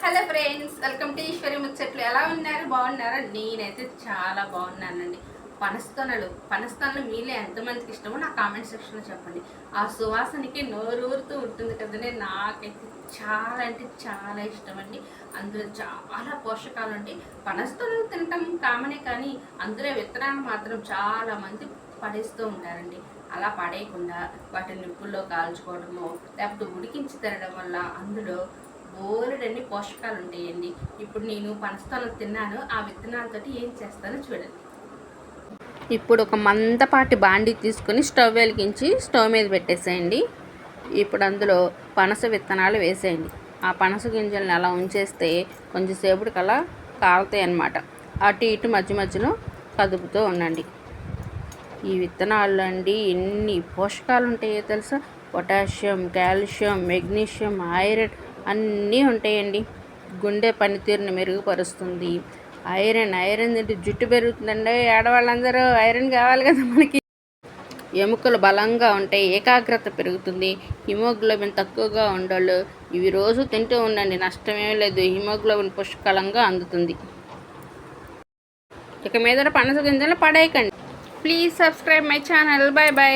Hello friends, welcome to Eshwari ముచ్చట్లు. ఎలా ఉన్నారు? బాగున్నారా? నేనైతే చాలా బాగున్నానండి. పనస్తనలు మీలో ఎంతమందికి ఇష్టమో నా కామెంట్ సెక్షన్లో చెప్పండి. ఆ సువాసనకి నోరూరుతూ ఉంటుంది కదండి. నాకైతే చాలా అంటే చాలా ఇష్టం అండి. అందులో చాలా పోషకాలు ఉంటాయి. పనస్తనలు తినటం కామనే, కానీ అందులో విత్తనాలు మాత్రం చాలా మంది పడేస్తూ ఉంటారండి. అలా పడేయకుండా వాటిని నిప్పుల్లో కాల్చుకోవడము, లేకపోతే ఉడికించి తినడం వల్ల అందులో బోలెడన్ని పోషకాలు ఉంటాయండి. ఇప్పుడు నేను పనస్తనలు తిన్నాను. ఆ విత్తనాలతోటి ఏం చేస్తానో చూడండి. ఇప్పుడు ఒక మందపాటి బాండీ తీసుకుని స్టవ్ వెలిగించి స్టవ్ మీద పెట్టేసేయండి. ఇప్పుడు అందులో పనస విత్తనాలు వేసేయండి. ఆ పనస గింజలను అలా ఉంచేస్తే కొంచెంసేపటికి అలా కాలుతాయి అన్నమాట. అటు ఇటు మధ్య మధ్యలో కదుపుతూ ఉండండి. ఈ విత్తనాల్లో అండి ఎన్ని పోషకాలు ఉంటాయో తెలుసా? పొటాషియం, కాల్షియం, మెగ్నీషియం, ఐరన్ అన్నీ ఉంటాయండి. గుండె పనితీరుని మెరుగుపరుస్తుంది. ఐరన్ తింటే జుట్టు పెరుగుతుందండి. ఆడవాళ్ళందరూ ఐరన్ కావాలి కదా మనకి. ఎముకలు బలంగా ఉంటాయి, ఏకాగ్రత పెరుగుతుంది. హిమోగ్లోబిన్ తక్కువగా ఉండళ్ళు ఇవి రోజు తింటూ ఉండండి, నష్టమేం లేదు. హిమోగ్లోబిన్ పుష్కలంగా అందుతుంది. ఇక మీద పనస గింజలు పడేయకండి. Please subscribe my channel. Bye by.